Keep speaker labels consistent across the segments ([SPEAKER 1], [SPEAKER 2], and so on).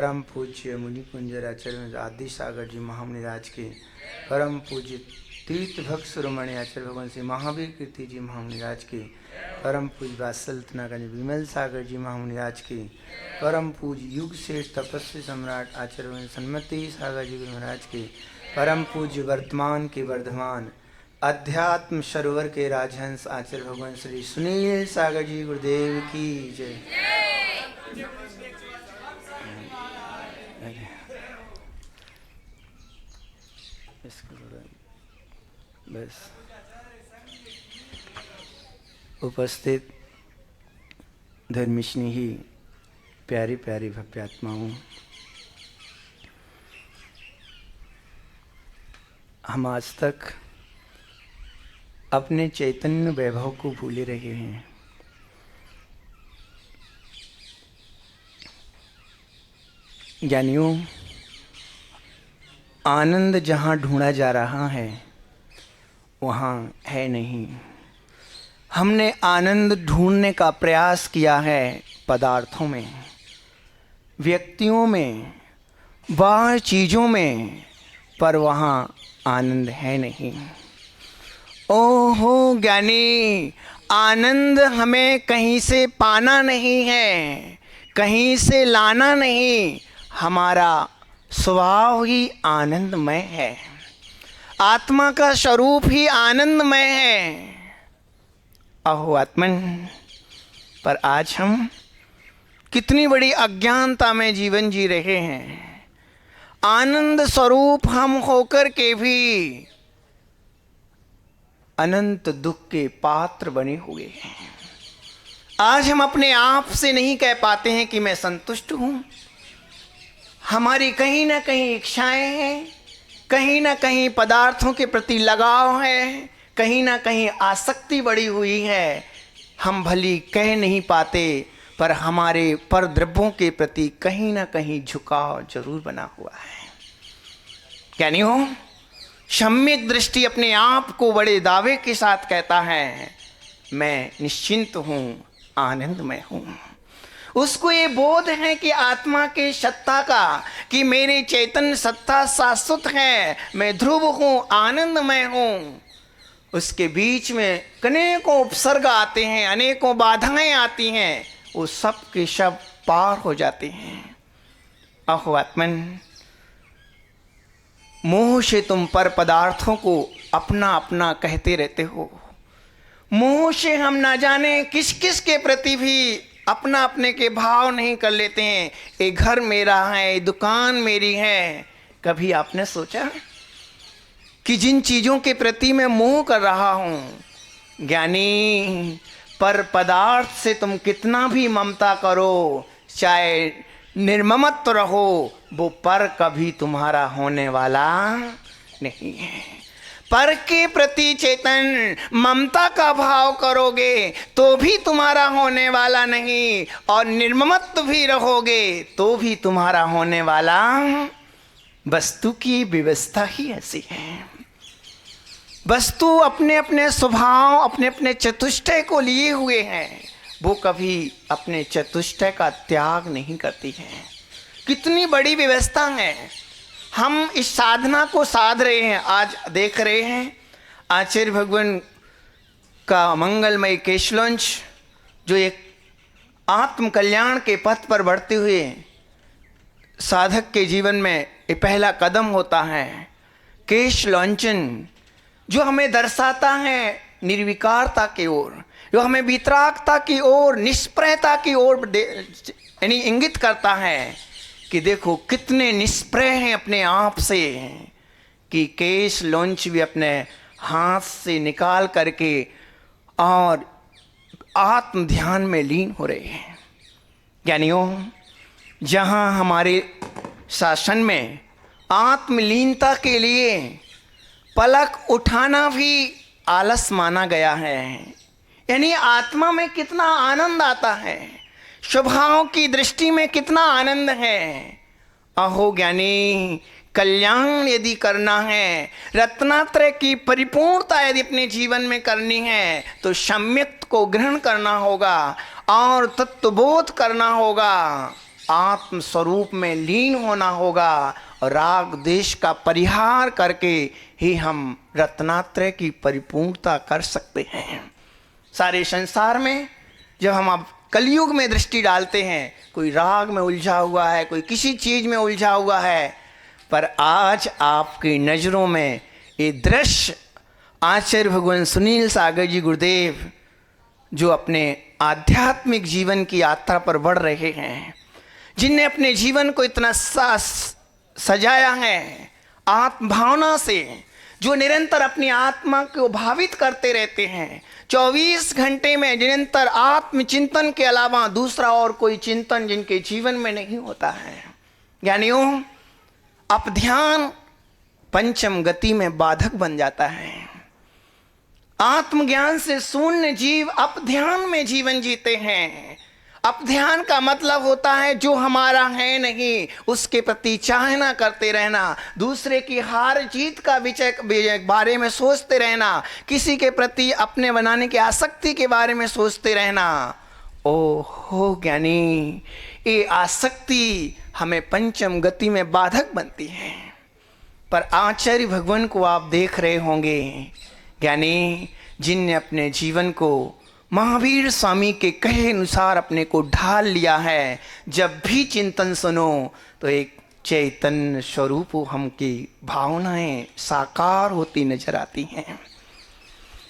[SPEAKER 1] परम पूज्य मुनि कुंजर आचार्य आदि सागर जी महामुनि राज के, परम पूज्य तीर्थ भक्त शिरोमणि आचार्य भगवान श्री महावीर कीर्ति जी महामुनि राज के, परम पूज्य वात्सल्यनागंज विमल सागर जी महामुनि राज के, परम पूज्य युग श्रेष्ठ तपस्वी सम्राट आचार्य सन्मति सागर जी महाराज के, परम पूज्य वर्तमान के वर्धमान अध्यात्म सरोवर के राजहंस आचार्य भगवान श्री सुनील सागर जी गुरुदेव की जय। बस उपस्थित धर्मिष्णी ही प्यारी प्यारी भव्यात्माओं, हम आज तक अपने चैतन्य वैभव को भूले रहे हैं। ज्ञानियों, आनंद जहाँ ढूंढा जा रहा है वहाँ है नहीं। हमने आनंद ढूंढने का प्रयास किया है पदार्थों में, व्यक्तियों में, बाहर चीज़ों में, पर वहाँ आनंद है नहीं। ओहो ज्ञानी, आनंद हमें कहीं से पाना नहीं है, कहीं से लाना नहीं, हमारा स्वभाव ही आनंदमय है, आत्मा का स्वरूप ही आनंदमय है। अहो आत्मन, पर आज हम कितनी बड़ी अज्ञानता में जीवन जी रहे हैं। आनंद स्वरूप हम होकर के भी अनंत दुख के पात्र बने हुए हैं। आज हम अपने आप से नहीं कह पाते हैं कि मैं संतुष्ट हूँ। हमारी कहीं ना कहीं इच्छाएं हैं, कहीं ना कहीं पदार्थों के प्रति लगाव है, कहीं ना कहीं आसक्ति बढ़ी हुई है। हम भली कह नहीं पाते, पर हमारे पर द्रव्यों के प्रति कहीं ना कहीं झुकाव जरूर बना हुआ है। क्या नहीं हो? सम्यक दृष्टि अपने आप को बड़े दावे के साथ कहता है, मैं निश्चिंत हूँ, आनंदमय हूँ। उसको ये बोध है कि आत्मा के सत्ता का, कि मेरे चैतन्य सत्ता शाश्वत है, मैं ध्रुव हूँ, आनंदमय हूँ। उसके बीच में अनेकों उपसर्ग आते हैं, अनेकों बाधाएं आती हैं, वो सब के सब पार हो जाते हैं। अहो आत्मन, मोह से तुम पर पदार्थों को अपना अपना कहते रहते हो। मोह से हम ना जाने किस किस के प्रति भी अपना अपने के भाव नहीं कर लेते हैं। ये घर मेरा है, ये दुकान मेरी है। कभी आपने सोचा कि जिन चीज़ों के प्रति मैं मोह कर रहा हूँ, ज्ञानी, पर पदार्थ से तुम कितना भी ममता करो, चाहे निर्ममत्व रहो, वो पर कभी तुम्हारा होने वाला नहीं है। पर के प्रति चेतन ममता का भाव करोगे तो भी तुम्हारा होने वाला नहीं, और निर्ममत्व भी रहोगे तो भी तुम्हारा होने वाला। वस्तु की व्यवस्था ही ऐसी है। वस्तु अपने अपने स्वभाव, अपने अपने चतुष्टय को लिए हुए हैं, वो कभी अपने चतुष्टय का त्याग नहीं करती है। कितनी बड़ी व्यवस्था है। हम इस साधना को साध रहे हैं। आज देख रहे हैं आचार्य भगवान का मंगलमय केशलंच, जो एक आत्म कल्याण के पथ पर बढ़ते हुए साधक के जीवन में ये पहला कदम होता है। केशलंचन जो हमें दर्शाता है निर्विकारता की ओर, जो हमें वितरागता की ओर, निष्प्रयता की ओर यानी इंगित करता है कि देखो कितने निष्प्रय हैं अपने आप से, कि केश लॉन्च भी अपने हाथ से निकाल करके और आत्म ध्यान में लीन हो रहे हैं। ज्ञानियों, जहाँ हमारे शासन में आत्मलीनता के लिए पलक उठाना भी आलस माना गया है। यानी आत्मा में कितना आनंद आता है, स्वभाव की दृष्टि में कितना आनंद है। अहो ज्ञानी, कल्याण यदि करना है, रत्नात्रय की परिपूर्णता यदि अपने जीवन में करनी है, तो सम्यक को ग्रहण करना होगा और तत्वबोध करना होगा। आत्म स्वरूप में लीन होना होगा और राग देश का परिहार करके ही हम रत्नात्रय की परिपूर्णता कर सकते हैं। सारे संसार में जब हम अब कलयुग में दृष्टि डालते हैं, कोई राग में उलझा हुआ है, कोई किसी चीज़ में उलझा हुआ है, पर आज आपकी नज़रों में ये दृश्य आचार्य भगवान सुनील सागर जी गुरुदेव जो अपने आध्यात्मिक जीवन की यात्रा पर बढ़ रहे हैं, जिनने अपने जीवन को इतना सजाया है आत्म भावना से, जो निरंतर अपनी आत्मा को भावित करते रहते हैं, 24 घंटे में निरंतर आत्मचिंतन के अलावा दूसरा और कोई चिंतन जिनके जीवन में नहीं होता है। ज्ञानियों, अब ध्यान पंचम गति में बाधक बन जाता है। आत्मज्ञान से शून्य जीव अप ध्यान में जीवन जीते हैं। अप ध्यान का मतलब होता है जो हमारा है नहीं उसके प्रति चाहना करते रहना, दूसरे की हार जीत का विषय बारे में सोचते रहना, किसी के प्रति अपने बनाने की आसक्ति के बारे में सोचते रहना। ओहो ज्ञानी, ये आसक्ति हमें पंचम गति में बाधक बनती है। पर आचार्य भगवान को आप देख रहे होंगे ज्ञानी, जिनने अपने जीवन को महावीर स्वामी के कहे अनुसार अपने को ढाल लिया है। जब भी चिंतन सुनो तो एक चैतन्य स्वरूप हमकी भावनाएं साकार होती नजर आती हैं।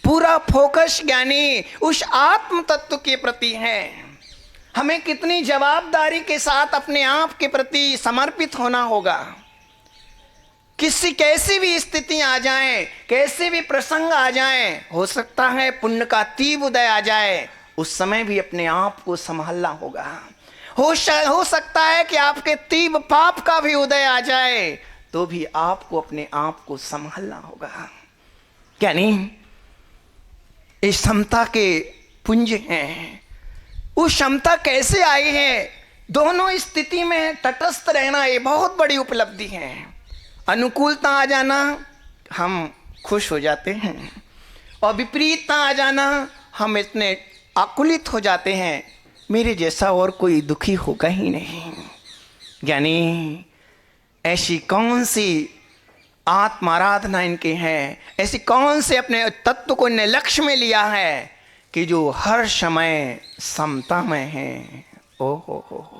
[SPEAKER 1] पूरा फोकस ज्ञानी उस आत्म तत्व के प्रति है। हमें कितनी जवाबदारी के साथ अपने आप के प्रति समर्पित होना होगा। किसी कैसी भी स्थिति आ जाए, कैसे भी प्रसंग आ जाए, हो सकता है पुण्य का तीव्र उदय आ जाए, उस समय भी अपने आप को संभालना होगा। हो सकता है कि आपके तीव्र पाप का भी उदय आ जाए, तो भी आपको अपने आप को संभालना होगा। यानी इस क्षमता के पुंज हैं। उस क्षमता कैसे आई है? दोनों स्थिति में तटस्थ रहना ये बहुत बड़ी उपलब्धि है। अनुकूलता आ जाना हम खुश हो जाते हैं और विपरीतता आ जाना हम इतने आकुलित हो जाते हैं, मेरे जैसा और कोई दुखी होगा ही नहीं। यानी ऐसी कौन सी आत्माराधना इनके हैं, ऐसी कौन से अपने तत्व को इन्हें लक्ष्य में लिया है कि जो हर समय समता में है। ओहो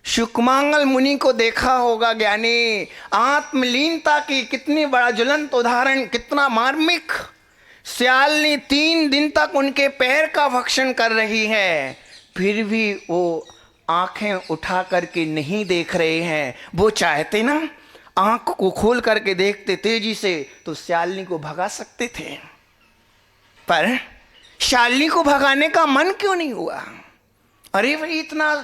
[SPEAKER 1] शुकमांगल मुनि को देखा होगा ज्ञानी, आत्मलीनता की कितनी बड़ा ज्वलंत उदाहरण, कितना मार्मिक। श्यालनी 3 दिन तक उनके पैर का भक्षण कर रही है, फिर भी वो आंखें उठा करके नहीं देख रहे हैं। वो चाहते ना आंख को खोल करके देखते तेजी से तो श्यालनी को भगा सकते थे, पर श्यालनी को भगाने का मन क्यों नहीं हुआ? अरे भाई इतना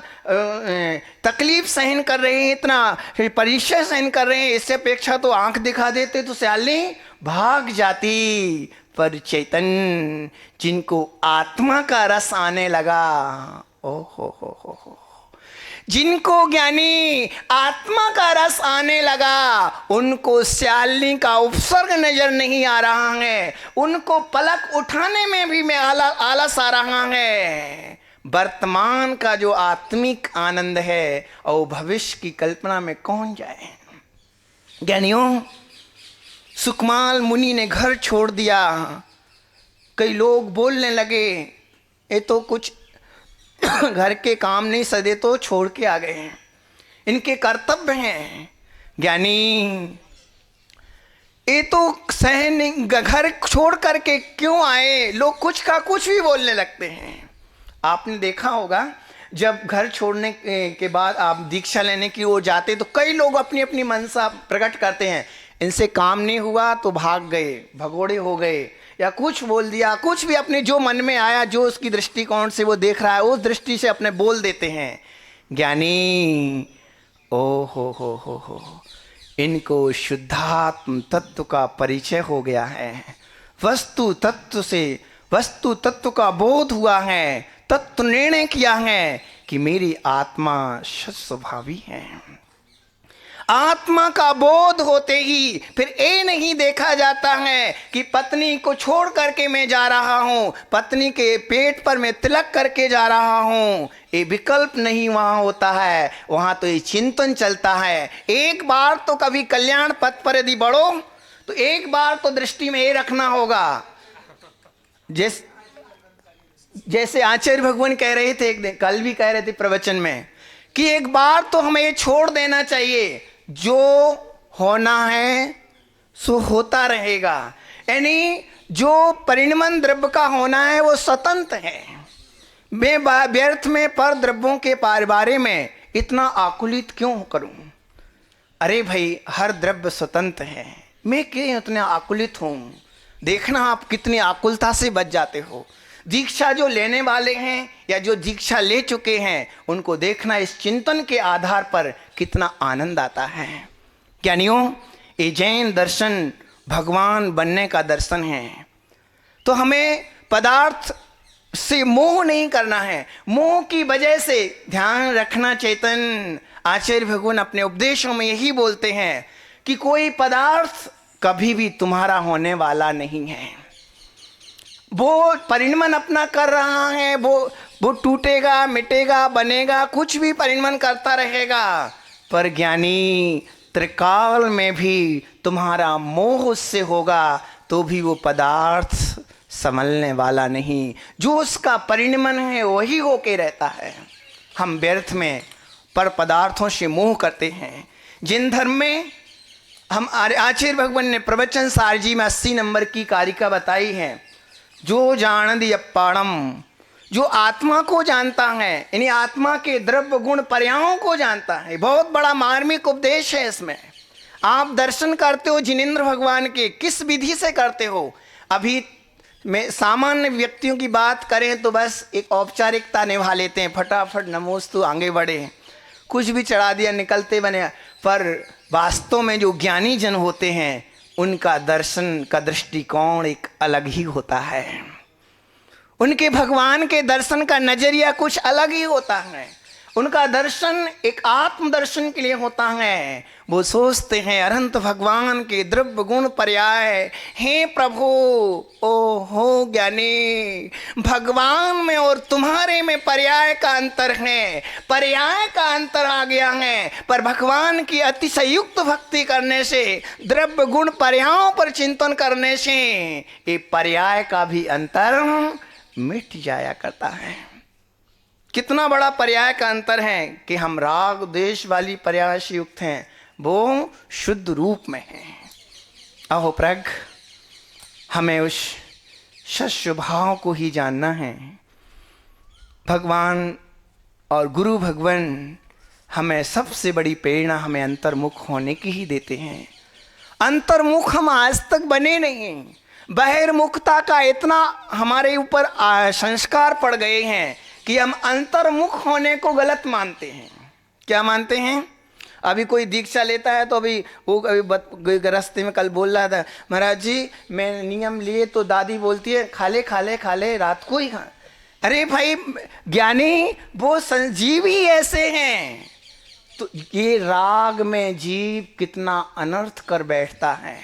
[SPEAKER 1] तकलीफ सहन कर रहे हैं, इतना परिचय सहन कर रहे हैं, इससे अपेक्षा तो आंख दिखा देते तो श्यालनी भाग जाती। पर चैतन्य जिनको आत्मा का रस आने लगा, हो जिनको ज्ञानी आत्मा का रस आने लगा, उनको श्यालनी का उपसर्ग नजर नहीं आ रहा है, उनको पलक उठाने में भी मैं आलस आ रहा है। वर्तमान का जो आत्मिक आनंद है और भविष्य की कल्पना में कौन जाए। ज्ञानियों, सुकमाल मुनि ने घर छोड़ दिया। कई लोग बोलने लगे ये तो कुछ घर के काम नहीं सदे तो छोड़ के आ गए हैं, इनके कर्तव्य हैं। ज्ञानी, ये तो सहन घर छोड़ करके क्यों आए? लोग कुछ का कुछ भी बोलने लगते हैं। आपने देखा होगा जब घर छोड़ने के बाद आप दीक्षा लेने की ओर जाते तो कई लोग अपनी अपनी मनसा प्रकट करते हैं। इनसे काम नहीं हुआ तो भाग गए, भगोड़े हो गए, या कुछ बोल दिया, कुछ भी अपने जो मन में आया, जो उसकी दृष्टिकोण से वो देख रहा है उस दृष्टि से अपने बोल देते हैं। ज्ञानी, ओ हो इनको शुद्धात्म तत्व का परिचय हो गया है। वस्तु तत्व का बोध हुआ है, तत्व निर्णय किया है कि मेरी आत्मा सत स्वभावी है। आत्मा का बोध होते ही फिर ये नहीं देखा जाता है कि पत्नी को छोड़ करके मैं जा रहा हूँ, पत्नी के पेट पर मैं तिलक करके जा रहा हूँ। ये विकल्प नहीं वहाँ होता है, वहाँ तो ये चिंतन चलता है। एक बार तो कभी कल्याण पथ पर यदि बढ़ो तो एक बार तो दृष्टि में ये रखना होगा, जैसे आचार्य भगवान कह रहे थे एक दिन, कल भी कह रहे थे प्रवचन में, कि एक बार तो हमें ये छोड़ देना चाहिए, जो होना है सो होता रहेगा। यानी जो परिणमन द्रव्य का होना है वो स्वतंत्र है। मैं व्यर्थ में पर द्रव्यों के बारे में इतना आकुलित क्यों करूं? अरे भाई, हर द्रव्य स्वतंत्र है, मैं क्यों इतना आकुलित हूं? देखना आप कितनी आकुलता से बच जाते हो। दीक्षा जो लेने वाले हैं या जो दीक्षा ले चुके हैं, उनको देखना इस चिंतन के आधार पर कितना आनंद आता है। ज्ञानियों, ये जैन दर्शन भगवान बनने का दर्शन है। तो हमें पदार्थ से मोह नहीं करना है। मोह की वजह से ध्यान रखना, चेतन आचार्य भगवान अपने उपदेशों में यही बोलते हैं कि कोई पदार्थ कभी भी तुम्हारा होने वाला नहीं है। वो परिणमन अपना कर रहा है, वो टूटेगा, मिटेगा, बनेगा, कुछ भी परिणमन करता रहेगा, पर ज्ञानी त्रिकाल में भी तुम्हारा मोह उससे होगा तो भी वो पदार्थ संभलने वाला नहीं। जो उसका परिणमन है वही होके रहता है। हम व्यर्थ में पर पदार्थों से मोह करते हैं। जिन धर्म में हम आचार्य भगवान ने प्रवचन सार जी में 80 नंबर की कारिका बताई है, जो जानदि अप्पाणम, जो आत्मा को जानता है, यानी आत्मा के द्रव्य गुण पर्यायों को जानता है। बहुत बड़ा मार्मिक उपदेश है इसमें। आप दर्शन करते हो जिनेंद्र भगवान के, किस विधि से करते हो? अभी में सामान्य व्यक्तियों की बात करें तो बस एक औपचारिकता निभा लेते हैं, फटाफट नमोस्तु आगे बढ़े, कुछ भी चढ़ा दिया, निकलते बने। पर वास्तव में जो ज्ञानी जन होते हैं, उनका दर्शन का दृष्टिकोण एक अलग ही होता है। उनके भगवान के दर्शन का नजरिया कुछ अलग ही होता है। उनका दर्शन एक आत्मदर्शन के लिए होता है। वो सोचते हैं अनंत भगवान के द्रव्य गुण पर्याय, हे प्रभु, ओ हो ज्ञानी, भगवान में और तुम्हारे में पर्याय का अंतर है, पर्याय का अंतर आ गया है। पर भगवान की अतिशयुक्त भक्ति करने से, द्रव्य गुण पर्यायों पर चिंतन करने से ये पर्याय का भी अंतर मिट जाया करता है। कितना बड़ा पर्याय का अंतर है कि हम राग देश वाली पर्याय से युक्त हैं, वो शुद्ध रूप में है। अहो प्रग, हमें उस सच्चे भाव को ही जानना है। भगवान और गुरु भगवान हमें सबसे बड़ी प्रेरणा हमें अंतर्मुख होने की ही देते हैं। अंतर्मुख हम आज तक बने नहीं। बहिर्मुखता का इतना हमारे ऊपर संस्कार पड़ गए हैं कि हम अंतर्मुख होने को गलत मानते हैं। क्या मानते हैं? अभी कोई दीक्षा लेता है तो अभी रास्ते में कल बोल रहा था, महाराज जी मैं नियम लिए तो दादी बोलती है खा ले रात को ही खा। अरे भाई ज्ञानी, वो जीव ही ऐसे हैं। तो ये राग में जीव कितना अनर्थ कर बैठता है।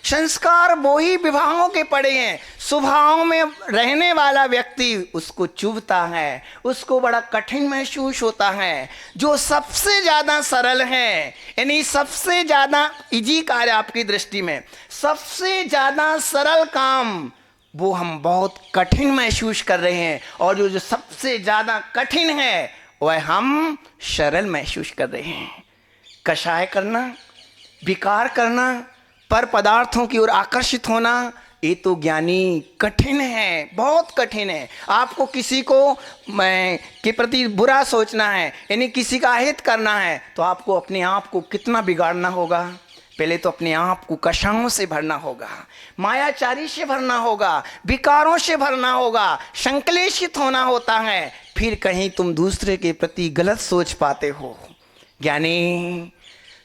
[SPEAKER 1] संस्कार वो ही विभागों के पड़े हैं। स्वभाव में रहने वाला व्यक्ति उसको चुभता है, उसको बड़ा कठिन महसूस होता है। जो सबसे ज़्यादा सरल है, यानी सबसे ज़्यादा इजी कार्य आपकी दृष्टि में, सबसे ज़्यादा सरल काम वो हम बहुत कठिन महसूस कर रहे हैं, और जो सबसे ज़्यादा कठिन है वह हम सरल महसूस कर रहे हैं। कषाय करना, विकार करना, पर पदार्थों की ओर आकर्षित होना, ये तो ज्ञानी कठिन है, बहुत कठिन है। आपको किसी को के प्रति बुरा सोचना है, यानी किसी का हित करना है, तो आपको अपने आप को कितना बिगाड़ना होगा। पहले तो अपने आप को कषायों से भरना होगा, मायाचारी से भरना होगा, विकारों से भरना होगा, संक्लेशित होना होता है, फिर कहीं तुम दूसरे के प्रति गलत सोच पाते हो। ज्ञानी,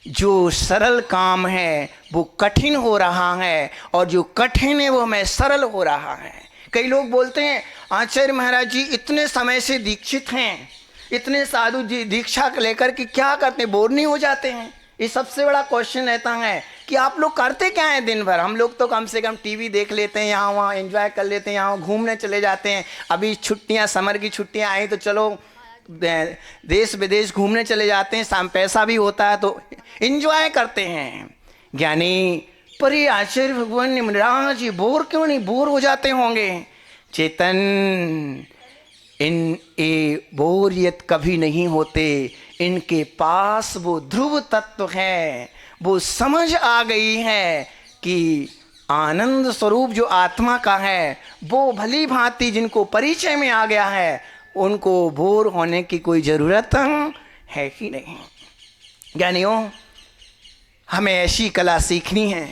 [SPEAKER 1] जो सरल काम है वो कठिन हो रहा है, और जो कठिन है वो हमें सरल हो रहा है। कई लोग बोलते हैं आचार्य महाराज जी इतने समय से दीक्षित हैं, इतने साधु जी दीक्षा लेकर के क्या करते, बोर नहीं हो जाते हैं? ये सबसे बड़ा क्वेश्चन रहता है कि आप लोग करते क्या हैं दिन भर? हम लोग तो कम से कम टीवी देख लेते हैं, यहाँ वहाँ एंजॉय कर लेते हैं, यहाँ घूमने चले जाते हैं। अभी छुट्टियाँ, समर की छुट्टियाँ आई तो चलो देश विदेश घूमने चले जाते हैं, शाम पैसा भी होता है तो एंजॉय करते हैं ज्ञानी। पर ये आचार्य भगवान ने महाराज ये बोर क्यों नहीं, बोर हो जाते होंगे। चेतन, ये बोरियत कभी नहीं होते, इनके पास वो ध्रुव तत्व है, वो समझ आ गई है कि आनंद स्वरूप जो आत्मा का है वो भली भांति जिनको परिचय में आ गया है उनको बोर होने की कोई ज़रूरत है ही नहीं। ज्ञानियों, हमें ऐसी कला सीखनी है,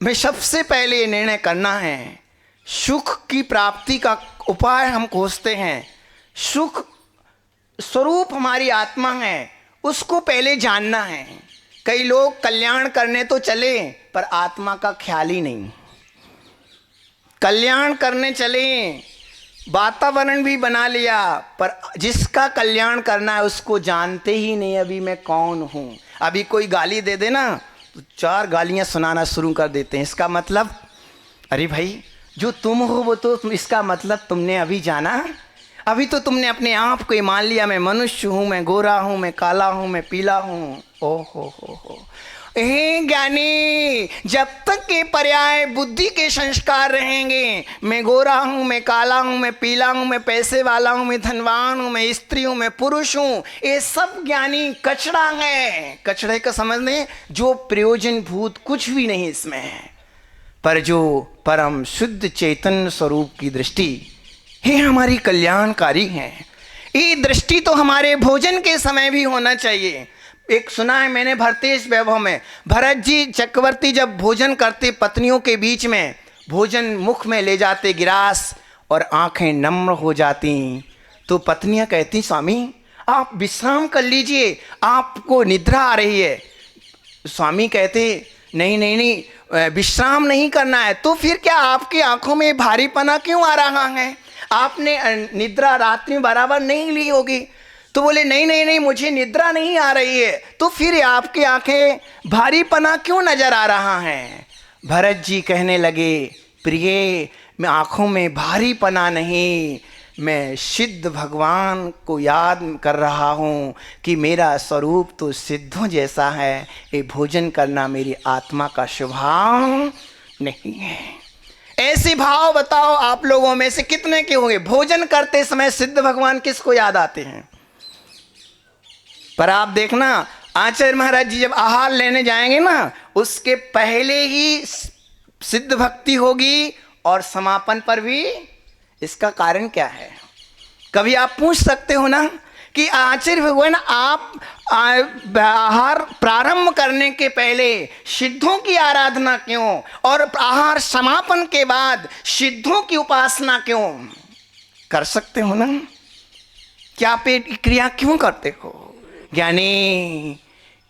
[SPEAKER 1] हमें सबसे पहले ये निर्णय करना है, सुख की प्राप्ति का उपाय हम खोजते हैं, सुख स्वरूप हमारी आत्मा है, उसको पहले जानना है। कई लोग कल्याण करने तो चले पर आत्मा का ख्याल ही नहीं, कल्याण करने चले, वातावरण भी बना लिया पर जिसका कल्याण करना है उसको जानते ही नहीं अभी मैं कौन हूँ। अभी कोई गाली दे देना तो 4 गालियाँ सुनाना शुरू कर देते हैं। इसका मतलब अरे भाई जो तुम हो वो तो इसका मतलब तुमने अभी जाना, अभी तो तुमने अपने आप को मान लिया मैं मनुष्य हूँ, मैं गोरा हूँ, मैं काला हूँ, मैं पीला हूँ। ओ हो ज्ञानी, जब तक के पर्याय बुद्धि के संस्कार रहेंगे, मैं गोरा हूँ, मैं काला हूँ, मैं पीला हूँ, मैं पैसे वाला हूँ, मैं धनवान हूँ, मैं स्त्री हूँ, मैं पुरुष हूँ, ये सब ज्ञानी कचड़ा है। कचड़े का समझने जो प्रयोजन भूत कुछ भी नहीं इसमें है, पर जो परम शुद्ध चैतन्य स्वरूप की दृष्टि ये हमारी कल्याणकारी है। ये दृष्टि तो हमारे भोजन के समय भी होना चाहिए। एक सुना है मैंने भरतेश वैभव में, भरत जी चक्रवर्ती जब भोजन करते पत्नियों के बीच में भोजन मुख में ले जाते गिलास और आंखें नम्र हो जाती, तो पत्नियां कहती स्वामी आप विश्राम कर लीजिए, आपको निद्रा आ रही है। स्वामी कहते नहीं नहीं नहीं, विश्राम नहीं करना है। तो फिर क्या आपकी आंखों में भारीपना क्यों आ रहा है, आपने निद्रा रात्रि में बराबर नहीं ली होगी। तो बोले नहीं नहीं नहीं, मुझे निद्रा नहीं आ रही है। तो फिर आपकी आंखें भारीपना क्यों नजर आ रहा है। भरत जी कहने लगे प्रिय, मैं आंखों में भारीपना नहीं, मैं सिद्ध भगवान को याद कर रहा हूँ कि मेरा स्वरूप तो सिद्धों जैसा है, ये भोजन करना मेरी आत्मा का स्वभाव नहीं है। ऐसे भाव बताओ आप लोगों में से कितने के होंगे भोजन करते समय सिद्ध भगवान किसको याद आते हैं। पर आप देखना आचार्य महाराज जी जब आहार लेने जाएंगे ना, उसके पहले ही सिद्ध भक्ति होगी और समापन पर भी। इसका कारण क्या है, कभी आप पूछ सकते हो ना कि आचार्य भगवान आप आहार प्रारंभ करने के पहले सिद्धों की आराधना क्यों और आहार समापन के बाद सिद्धों की उपासना क्यों कर सकते हो ना, क्या पेट क्रिया क्यों करते हो। ज्ञानी,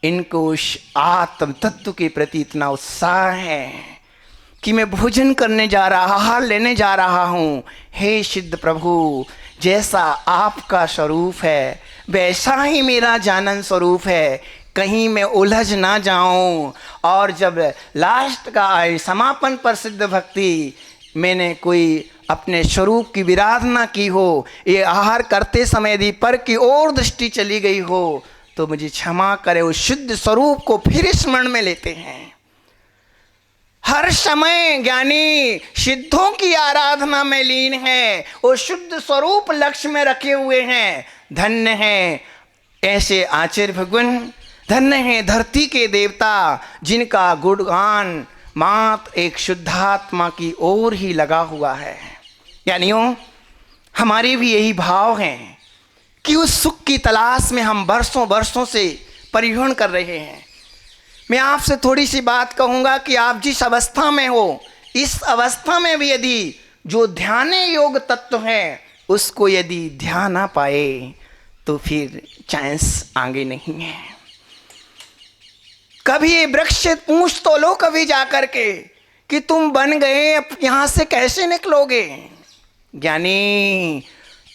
[SPEAKER 1] इनको आत्म तत्व के प्रति इतना उत्साह है कि मैं भोजन करने जा रहा, आहार लेने जा रहा हूँ। हे सिद्ध प्रभु, जैसा आपका स्वरूप है वैसा ही मेरा जानन स्वरूप है, कहीं मैं उलझ ना जाऊं। और जब लास्ट का समापन पर सिद्ध भक्ति मैंने कोई अपने स्वरूप की विराधना की हो, ये आहार करते समय यदि पर की ओर दृष्टि चली गई हो तो मुझे क्षमा करे। उस शुद्ध स्वरूप को फिर स्मरण में लेते हैं हर समय। ज्ञानी सिद्धों की आराधना में लीन है, वो शुद्ध स्वरूप लक्ष्य में रखे हुए हैं। धन्य है ऐसे आचार्य भगवान, धन्य है धरती के देवता जिनका गुणगान मात्र एक शुद्धात्मा की ओर ही लगा हुआ है। यानियों, हमारे भी यही भाव हैं कि उस सुख की तलाश में हम वर्षों वर्षों से परिभ्रमण कर रहे हैं। मैं आपसे थोड़ी सी बात कहूँगा कि आप जिस अवस्था में हो, इस अवस्था में भी यदि जो ध्यान योग तत्व है उसको यदि ध्यान ना पाए तो फिर चांस आगे नहीं है। कभी ये वृक्ष पूछ तो लो कभी जा कर के कि तुम बन गए, अब यहाँ से कैसे निकलोगे। ज्ञानी,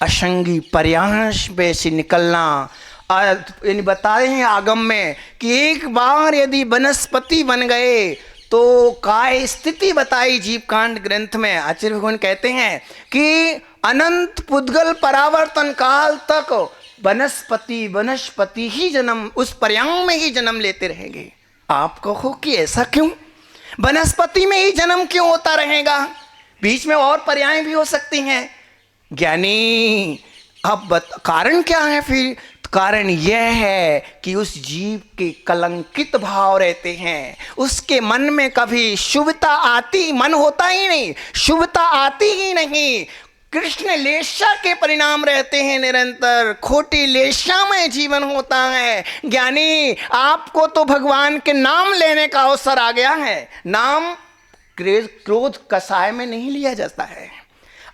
[SPEAKER 1] असंगी पर्यांश में से निकलना बताए हैं आगम में कि एक बार यदि वनस्पति बन गए तो काय स्थिति बताई जीव कांड ग्रंथ में। आचार्य भगवान कहते हैं कि अनंत पुद्गल परावर्तन काल तक वनस्पति ही जन्म, उस पर्याय में ही जन्म लेते रहेंगे। आप कहो कि ऐसा क्यों, वनस्पति में ही जन्म क्यों होता रहेगा, बीच में और पर्याय भी हो सकती हैं। ज्ञानी अब कारण क्या है फिर? कारण यह है कि उस जीव के कलंकित भाव रहते हैं, उसके मन में कभी शुभता आती, मन होता ही नहीं, शुभता आती ही नहीं। कृष्ण लेशा के परिणाम रहते हैं निरंतर, खोटी लेशा में जीवन होता है। ज्ञानी आपको तो भगवान के नाम लेने का अवसर आ गया है। नाम क्रोध कसाय में नहीं लिया जाता है।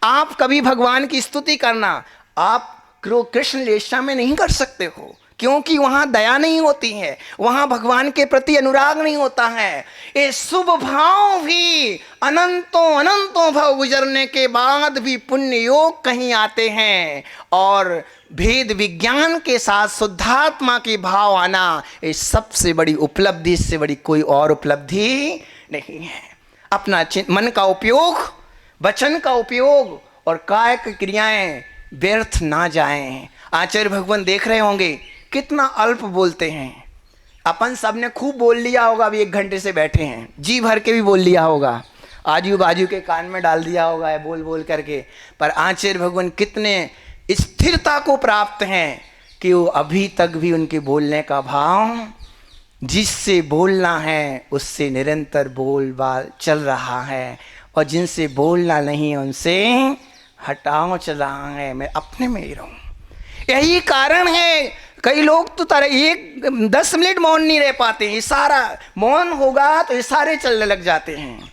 [SPEAKER 1] आप कभी भगवान की स्तुति करना आप कृष्ण लेशा में नहीं कर सकते हो, क्योंकि वहां दया नहीं होती है, वहां भगवान के प्रति अनुराग नहीं होता है। ये शुभ भाव भी अनंतों अनंतों भाव गुजरने के बाद भी पुण्य योग कहीं आते हैं, और भेद विज्ञान के साथ शुद्धात्मा के भाव आना, ये सबसे बड़ी उपलब्धि, इससे बड़ी कोई और उपलब्धि नहीं है। अपना मन का उपयोग, वचन का उपयोग और कायिक क्रियाएं व्यर्थ ना जाएं। आचार्य भगवान देख रहे होंगे कितना अल्प बोलते हैं। अपन सब ने खूब बोल लिया होगा, अभी 1 घंटे से बैठे हैं, जी भर के भी बोल लिया होगा, आजू बाजू के कान में डाल दिया होगा बोल बोल करके, पर आचार्य भगवान कितने स्थिरता को प्राप्त हैं कि वो अभी तक भी उनके बोलने का भाव, जिससे बोलना है उससे निरंतर बोल बाल चल रहा है, और जिनसे बोलना नहीं उनसे हटाओ चला है, मैं अपने में ही रहूं। यही कारण है कई लोग तो 10 मिनट मौन नहीं रह पाते, इशारा मौन होगा तो इशारे चलने लग जाते हैं।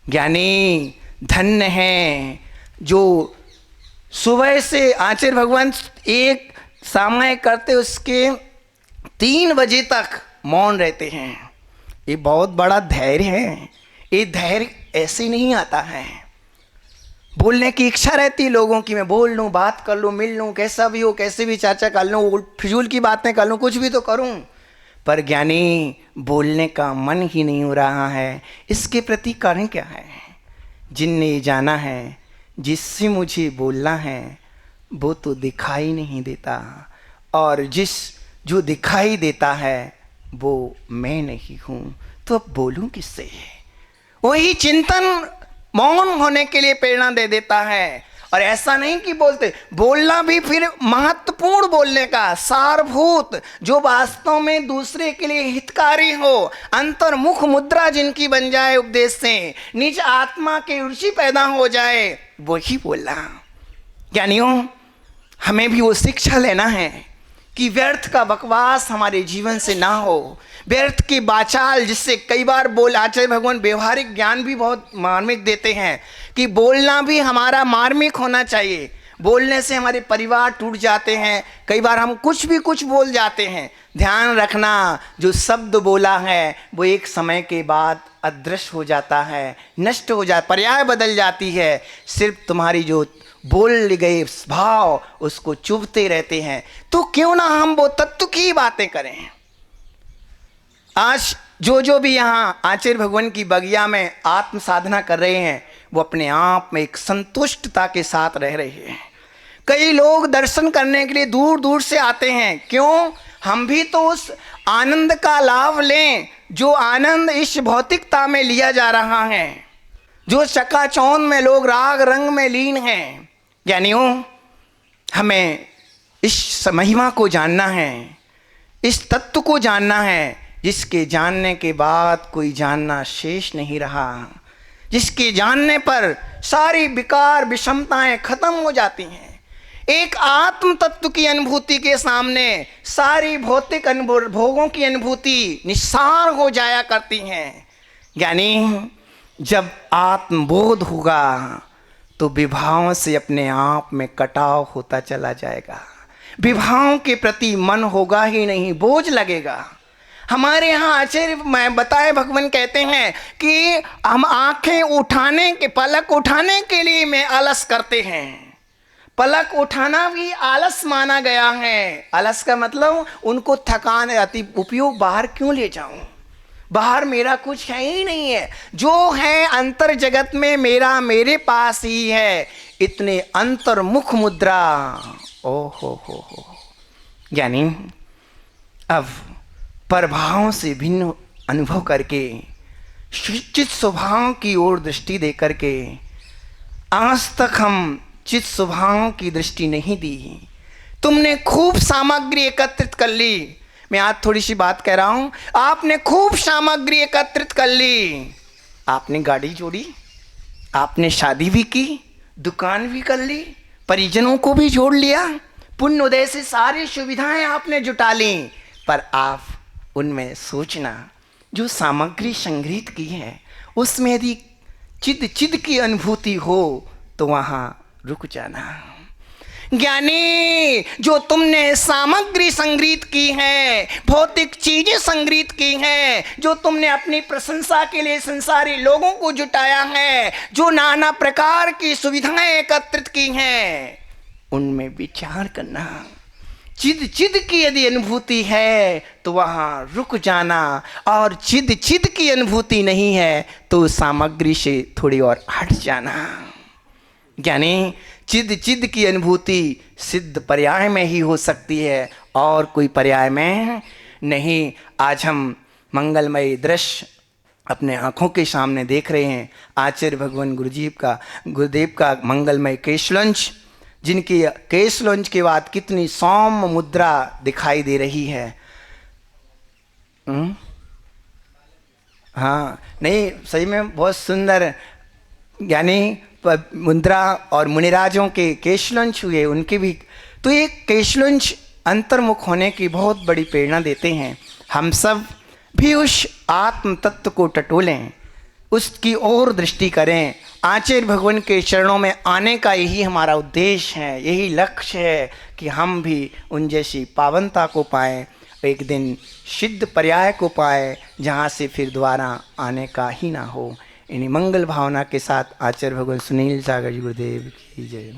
[SPEAKER 1] ज्ञानी धन्य हैं जो सुबह से आचार्य भगवान एक समय करते उसके 3 बजे तक मौन रहते हैं। ये बहुत बड़ा धैर्य है। ये धैर्य ऐसे नहीं आता है। बोलने की इच्छा रहती है लोगों की, मैं बोल लूँ, बात कर लूँ, मिल लूँ, कैसा भी हो, कैसे भी चर्चा कर लूँ, फिजूल की बातें कर लूँ, कुछ भी तो करूँ, पर ज्ञानी बोलने का मन ही नहीं हो रहा है। इसके प्रति कारण क्या है? जिनने जाना है जिससे मुझे बोलना है वो तो दिखाई नहीं देता, और जो दिखाई देता है वो मैं नहीं हूँ, तो अब बोलूँ किससे? वही चिंतन मौन होने के लिए प्रेरणा दे देता है। और ऐसा नहीं कि बोलना भी फिर महत्वपूर्ण बोलने का, सारभूत, जो वास्तव में दूसरे के लिए हितकारी हो, अंतर्मुख मुद्रा जिनकी बन जाए उपदेश से, निज आत्मा की रुचि पैदा हो जाए, वही बोलना। ज्ञानियों, हमें भी वो शिक्षा लेना है कि व्यर्थ का बकवास हमारे जीवन से ना हो, व्यर्थ की बाचाल, जिससे कई बार आचार्य भगवान व्यवहारिक ज्ञान भी बहुत मार्मिक देते हैं कि बोलना भी हमारा मार्मिक होना चाहिए। बोलने से हमारे परिवार टूट जाते हैं, कई बार हम कुछ बोल जाते हैं। ध्यान रखना, जो शब्द बोला है वो एक समय के बाद अदृश्य हो जाता है, नष्ट हो जाता, पर्याय बदल जाती है। सिर्फ तुम्हारी जो बोल गए भाव उसको चुभते रहते हैं। तो क्यों ना हम वो तत्व की बातें करें। आज जो भी यहाँ आचार्य भगवान की बगिया में आत्म साधना कर रहे हैं, वो अपने आप में एक संतुष्टता के साथ रह रहे हैं। कई लोग दर्शन करने के लिए दूर दूर से आते हैं। क्यों? हम भी तो उस आनंद का लाभ लें जो आनंद इस भौतिकता में लिया जा रहा है, जो चकाचौंध में लोग राग रंग में लीन हैं। ज्ञानियों, हमें इस महिमा को जानना है, इस तत्व को जानना है, जिसके जानने के बाद कोई जानना शेष नहीं रहा, जिसके जानने पर सारी विकार विषमताएं खत्म हो जाती हैं। एक आत्म तत्व की अनुभूति के सामने सारी भौतिक भोगों की अनुभूति निस्सार हो जाया करती हैं। ज्ञानी, जब आत्मबोध होगा तो विभावों से अपने आप में कटाव होता चला जाएगा। विभावों के प्रति मन होगा ही नहीं, बोझ लगेगा। हमारे यहाँ आचार्य मैं बताए भगवान कहते हैं कि हम आंखें उठाने के, पलक उठाने के लिए में आलस करते हैं। पलक उठाना भी आलस माना गया है। आलस का मतलब उनको थकान आती, उपयोग बाहर क्यों ले जाऊं, बाहर मेरा कुछ है ही नहीं है, जो है अंतर जगत में मेरा मेरे पास ही है। इतने अंतर्मुख मुद्रा। ओ हो। ज्ञानी अब प्रभावों से भिन्न अनुभव करके चित स्वभाव की ओर दृष्टि दे करके, आज तक हम चित स्वभाव की दृष्टि नहीं दी। तुमने खूब सामग्री एकत्रित कर ली। मैं आज थोड़ी सी बात कह रहा हूं, आपने खूब सामग्री एकत्रित कर ली, आपने गाड़ी जोड़ी, आपने शादी भी की, दुकान भी कर ली, परिजनों को भी जोड़ लिया, पुण्य उदय से सारी सुविधाएं आपने जुटा ली, पर आप उनमें सोचना जो सामग्री संग्रहित की है उसमें यदि चिद की अनुभूति हो तो वहां रुक जाना। ज्ञानी, जो तुमने सामग्री संग्रहित की है, भौतिक चीजें संग्रहित की हैं, जो तुमने अपनी प्रशंसा के लिए संसारी लोगों को जुटाया है, जो नाना प्रकार की सुविधाएं एकत्रित की हैं, उनमें विचार करना। चिद की यदि अनुभूति है तो वहां रुक जाना, और चिद की अनुभूति नहीं है तो सामग्री से थोड़ी और हट जाना। ज्ञानी, चिद की अनुभूति सिद्ध पर्याय में ही हो सकती है और कोई पर्याय में नहीं। आज हम मंगलमय दृश्य अपने आँखों के सामने देख रहे हैं। आचार्य भगवान गुरुदेव का मंगलमय केशलंच, जिनकी केशलंच के बाद कितनी सौम्य मुद्रा दिखाई दे रही है। हाँ, नहीं, सही में बहुत सुंदर यानी मुद्रा, और मुनिराजों के केशलंच हुए उनके भी। तो ये केशलंच अंतर्मुख होने की बहुत बड़ी प्रेरणा देते हैं। हम सब भी उस आत्म तत्व को टटोलें, उसकी ओर दृष्टि करें। आचार्य भगवान के चरणों में आने का यही हमारा उद्देश्य है, यही लक्ष्य है कि हम भी उन जैसी पावनता को पाएं, एक दिन सिद्ध पर्याय को पाएं, जहाँ से फिर दोबारा आने का ही ना हो। इन्हीं मंगल भावना के साथ आचार्य भगवान सुनील सागर जी गुरुदेव की जय।